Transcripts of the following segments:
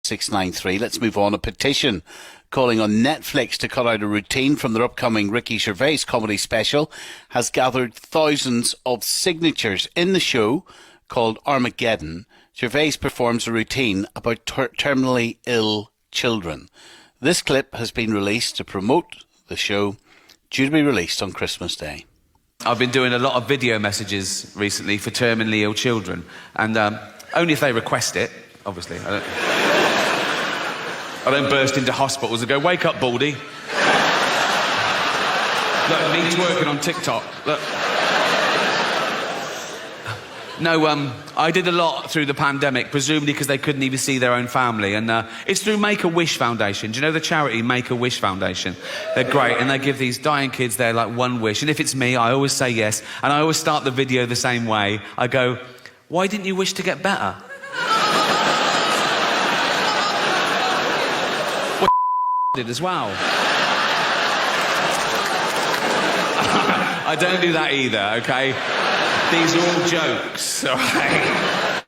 693. Let's move on. A petition calling on Netflix to cut out a routine from their upcoming Ricky Gervais comedy special has gathered thousands of signatures. In the show, called Armageddon, Gervais performs a routine about terminally ill children. This clip has been released to promote the show, due to be released on Christmas Day. I've been doing a lot of video messages recently for terminally ill children, and only if they request it, obviously. I don't burst into hospitals and go, "Wake up, Baldy." Look, me twerking on TikTok. Look. No, I did a lot through the pandemic, presumably because they couldn't even see their own family. And it's through Make-A-Wish Foundation. Do you know the charity Make-A-Wish Foundation? They're great, and they give these dying kids their, one wish. And if it's me, I always say yes. And I always start the video the same way. I go, "Why didn't you wish to get better?" Well, did as well. I don't do that either, okay? These are all jokes, all right?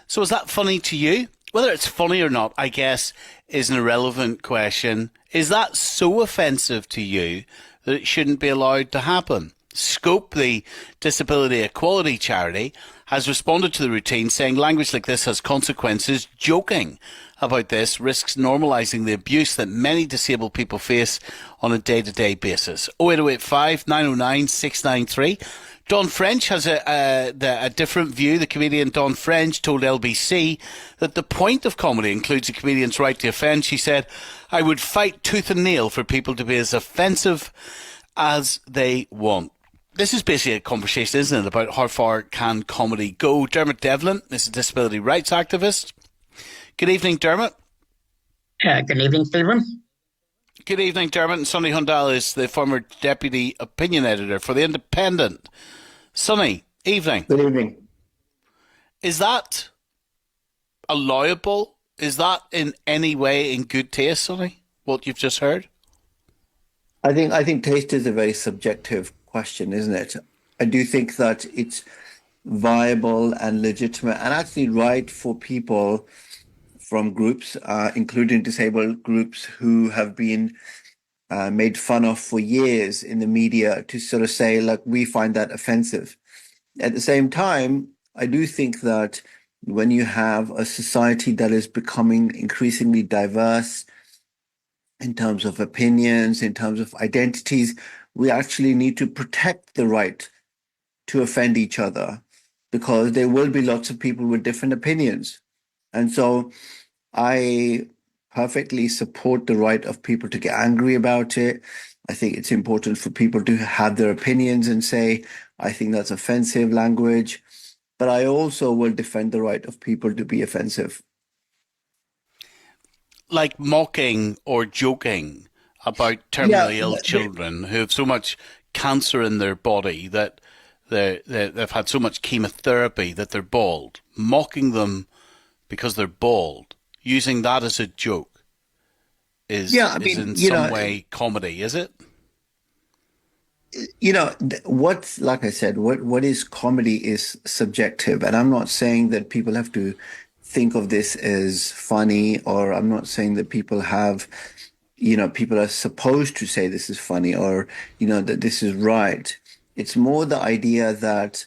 So is that funny to you? Whether it's funny or not, I guess, is an irrelevant question. Is that so offensive to you that it shouldn't be allowed to happen? Scope, the disability equality charity, has responded to the routine, saying language like this has consequences. Joking about this risks normalising the abuse that many disabled people face on a day-to-day basis. 08085 909 693. Don French has a different view. The comedian Don French told LBC that the point of comedy includes a comedian's right to offend. She said, "I would fight tooth and nail for people to be as offensive as they want." This is basically a conversation, isn't it, about how far can comedy go. Dermot Devlin is a disability rights activist. Good evening, Dermot. Good evening, Stephen. Good evening, Dermot. And Sunny Hundal is the former deputy opinion editor for The Independent. Sunny, evening. Good evening. Is that allowable? Is that in any way in good taste, Sunny, what you've just heard? I think taste is a very subjective question, isn't it? I do think that it's viable and legitimate and actually right for people from groups, including disabled groups, who have been made fun of for years in the media, to sort of say, like, we find that offensive. At the same time, I do think that when you have a society that is becoming increasingly diverse in terms of opinions, in terms of identities, we actually need to protect the right to offend each other, because there will be lots of people with different opinions. And so I perfectly support the right of people to get angry about it. I think it's important for people to have their opinions and say, I think that's offensive language. But I also will defend the right of people to be offensive. Like mocking or joking about terminally ill children who have so much cancer in their body that they've had so much chemotherapy that they're bald. Mocking them because they're bald, using that as a joke, is in some way comedy, is it? You know, like I said, what is comedy is subjective. And I'm not saying that people have to think of this as funny, or I'm not saying that people have, people are supposed to say this is funny, or, that this is right. It's more the idea that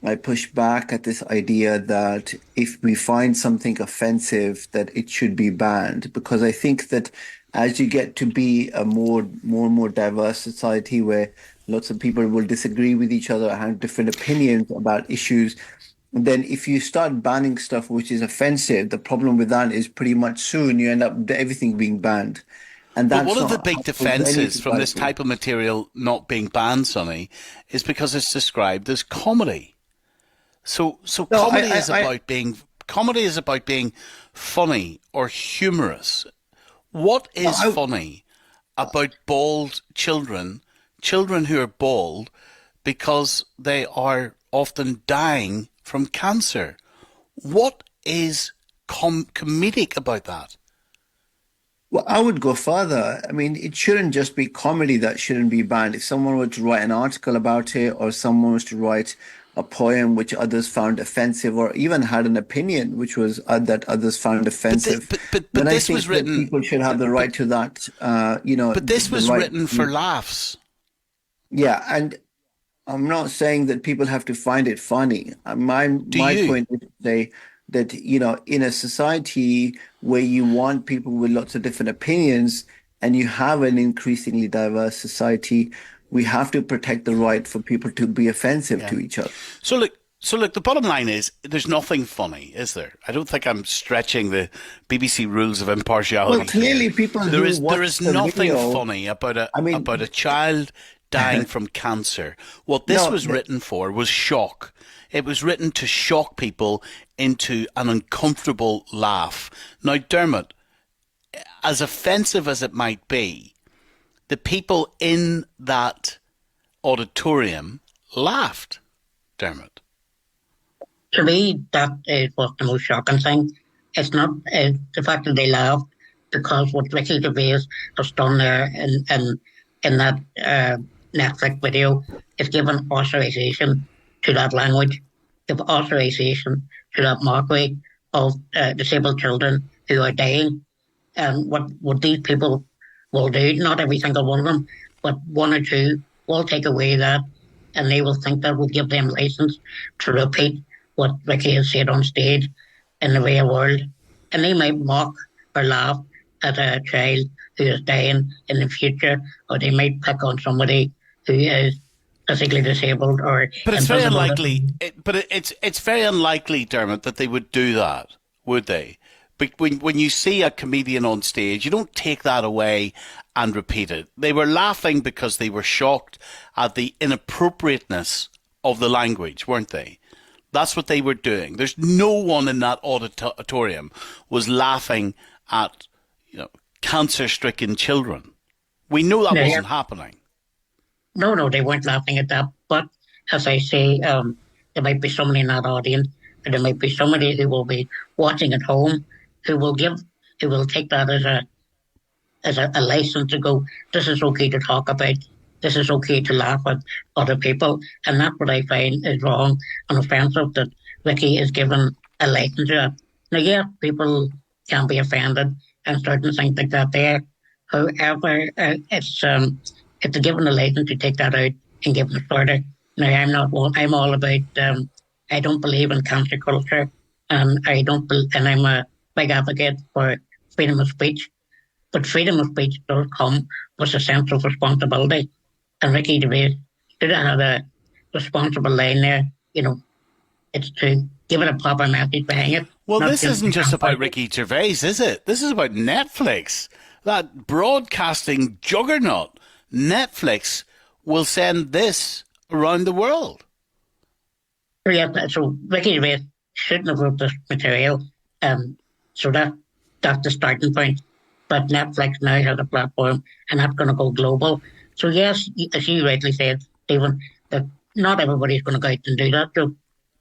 I push back at this idea that if we find something offensive, that it should be banned. Because I think that as you get to be a more and more diverse society where lots of people will disagree with each other, have different opinions about issues, then if you start banning stuff which is offensive, the problem with that is pretty much soon you end up everything being banned. And that's one of the big defences from this type of material not being banned, Sonny, is because it's described as comedy. So comedy is about being funny or humorous. What is funny about bald children who are bald because they are often dying from cancer? What is comedic about that? Well, I would go further. I mean, it shouldn't just be comedy that shouldn't be banned. If someone were to write an article about it, or someone was to write a poem which others found offensive, or even had an opinion which was that others found offensive, but then I this think was that written. people should have the right to that. But this The was right. written for laughs. Yeah, and I'm not saying that people have to find it funny. Do My you? point is to say that, in a society where you want people with lots of different opinions, and you have an increasingly diverse society, we have to protect the right for people to be offensive Yeah. to each other. So look, the bottom line is there's nothing funny, is there? I don't think I'm stretching the BBC rules of impartiality. Well, clearly here. people There who is watch the nothing video, funny about I mean, a child dying from cancer. What this no, was written for was shock. It was written to shock people into an uncomfortable laugh. Now, Dermot, as offensive as it might be, the people in that auditorium laughed, Dermot. To me, that is what's the most shocking thing. It's not the fact that they laughed, because what Ricky Gervais has done there in that Netflix video is given authorization to that language, give authorization to that mockery of disabled children who are dying. And what these people will do, not every single one of them, but one or two will take away that, and they will think that will give them license to repeat what Ricky has said on stage in the real world. And they might mock or laugh at a child who is dying in the future, or they might pick on somebody who is physically disabled or But it's very invisible. unlikely. It's very unlikely, Dermot, that they would do that, would they? But when you see a comedian on stage, you don't take that away and repeat it. They were laughing because they were shocked at the inappropriateness of the language, weren't they? That's what they were doing. There's no one in that auditorium was laughing at, cancer-stricken children. We know that Yeah. wasn't happening. No, they weren't laughing at that. But as I say, there might be somebody in that audience, and there might be somebody who will be watching at home who will take that as a license to go, this is okay to talk about, this is okay to laugh at other people. And that's what I find is wrong and offensive, that Ricky is given a license to that. Now, yeah, people can be offended and certain things like that there. However, if they're given a license to take that out and give it further. Now, I'm all about, I don't believe in cancel culture, and and I'm a big advocate for freedom of speech. But freedom of speech does come with a sense of responsibility. And Ricky Gervais should have had a responsible line there. It's to give it a proper message behind it. Well, not this isn't just about it. Ricky Gervais, is it? This is about Netflix, that broadcasting juggernaut. Netflix will send this around the world. So Ricky Gervais shouldn't have wrote this material. So that's the starting point. But Netflix now has a platform, and that's going to go global. So yes, as you rightly said, Stephen, that not everybody's going to go out and do that. So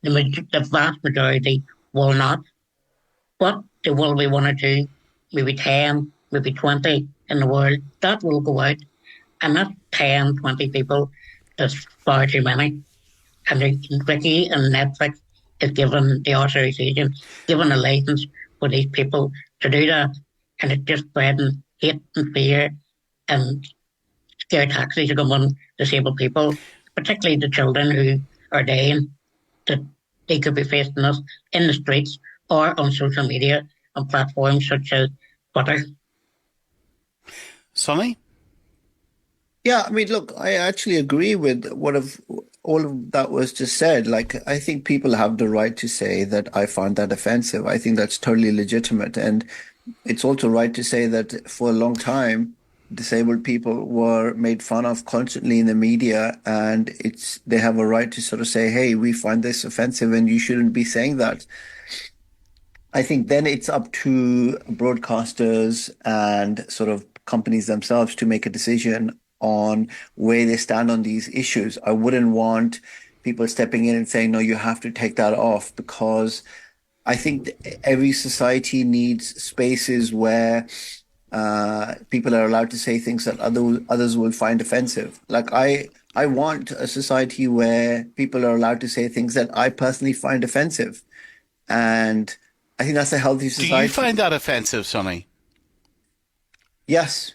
the vast majority will not. But there will be one or two, maybe 10, maybe 20 in the world that will go out. And that's 10, 20 people. That's far too many. And Ricky and Netflix is given the authorization, given a license for these people to do that. And it's just spreading hate and fear and scare taxis to come on disabled people, particularly the children who are dying, that they could be facing us in the streets or on social media on platforms such as Twitter. Sonny? Yeah, I mean, look, I actually agree with all of that was just said. Like, I think people have the right to say that I found that offensive. I think that's totally legitimate. And it's also right to say that for a long time, disabled people were made fun of constantly in the media, and they have a right to sort of say, hey, we find this offensive and you shouldn't be saying that. I think then it's up to broadcasters and sort of companies themselves to make a decision on where they stand on these issues. I wouldn't want people stepping in and saying, no, you have to take that off, because I think every society needs spaces where people are allowed to say things that others will find offensive. Like I I want a society where people are allowed to say things that I personally find offensive. And I think that's a healthy Do you society. find that offensive, Sonny? Yes,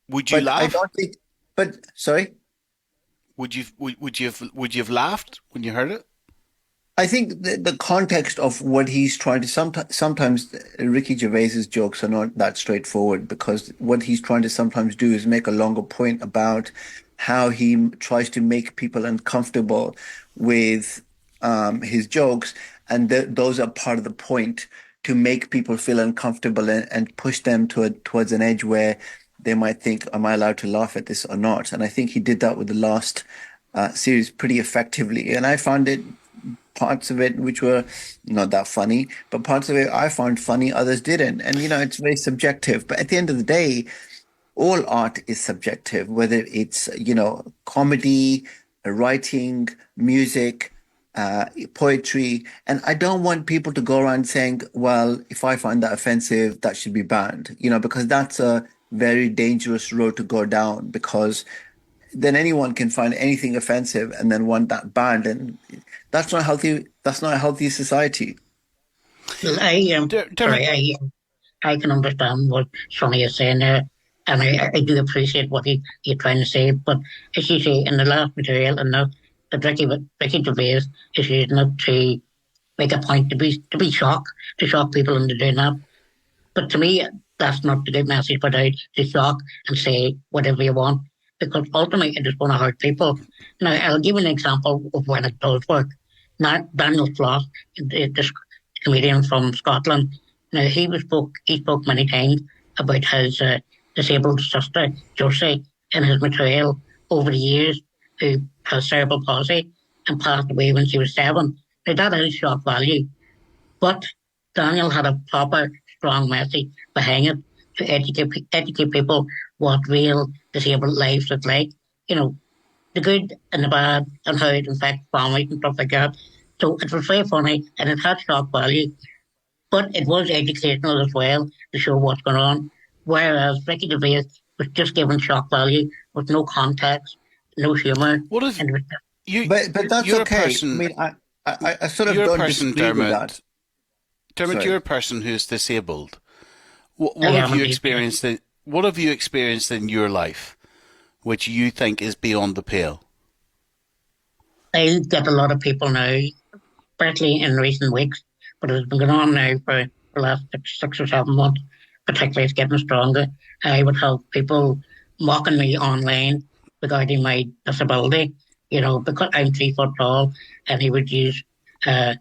Would you but I laugh? don't think, but sorry. Would you have laughed when you heard it? I think the context of what he's trying to sometimes Ricky Gervais's jokes are not that straightforward because what he's trying to sometimes do is make a longer point about how he tries to make people uncomfortable with his jokes, and those are part of the point to make people feel uncomfortable and push them towards an edge where they might think, "Am I allowed to laugh at this or not?" And I think he did that with the last series pretty effectively, and I found it parts of it which were not that funny, but parts of it I found funny, others didn't. And it's very subjective. But at the end of the day, all art is subjective, whether it's, comedy, writing, music, poetry. And I don't want people to go around saying, well, if I find that offensive, that should be banned, because that's a very dangerous road to go down because then anyone can find anything offensive and then want that banned. And that's not healthy. That's not a healthy society. Well, I Dermot, sorry, I can understand what Sonny is saying there, and I do appreciate what he's trying to say. But as you say, in the last material, and the Ricky Gervais is using it to make a point to be shocked, to shock people into doing that. But to me, that's not the good message put out to shock and say whatever you want, because ultimately it is going to hurt people. Now, I'll give you an example of when it does work. Now, Daniel Floss, this comedian from Scotland, now he spoke many times about his disabled sister, Josie, in his material over the years, who has cerebral palsy and passed away when she was 7. Now, that is shock value. But Daniel had a proper, strong message behind it to educate people what real disabled lives look like. The good and the bad, and how it affects families and stuff like that. So it was very funny, and it had shock value, but it was educational as well to show what's going on. Whereas Ricky Gervais was just given shock value with no context, no humour, what if and it was you But that's you're a okay. I person mean, I sort of you're a don't person, disagree with that. Dermot, Sorry. you're a person who's disabled. I What have you haven't. experienced? What have you experienced in your life, which you think is beyond the pale? I get a lot of people now, especially in recent weeks, but it's been going on now for the last 6 or 7 months. Particularly, it's getting stronger. I would have people mocking me online regarding my disability. Because I'm 3 foot tall, and he would use uh,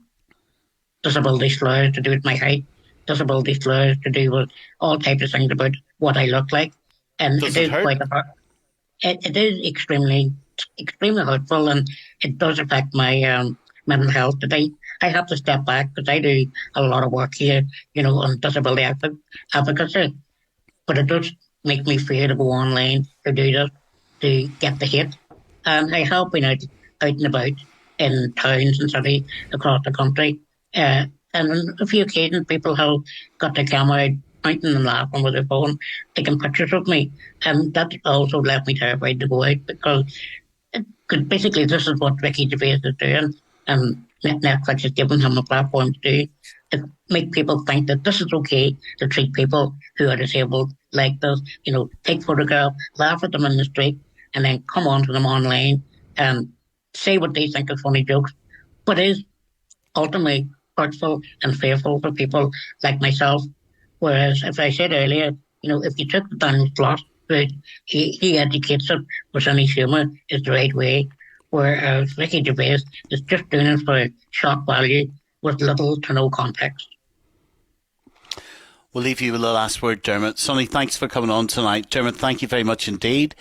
disability slurs to do with my height, disability slurs to do with all types of things about what I look like, and Does it it is hurt? quite a it is extremely hurtful, and it does affect my mental health. But I have to step back because I do a lot of work here, on disability advocacy. But it does make me fear to go online to do this, to get the hit. And I have been out and about in towns and cities across the country. And on a few occasions, people have got their camera out, pointing and laughing with their phone, taking pictures of me. And that also left me terrified to go out because basically this is what Ricky Gervais is doing. And Netflix is giving him a platform to do, to make people think that this is okay to treat people who are disabled like this. Take photographs, laugh at them in the street, and then come on to them online and say what they think is funny jokes. But it is ultimately hurtful and fearful for people like myself. Whereas, as I said earlier, if you took the Daniel Sloss route, he educates it with some humour is the right way. Whereas Ricky Gervais is just doing it for shock value with little to no context. We'll leave you with the last word, Dermot. Sonny, thanks for coming on tonight. Dermot, thank you very much indeed.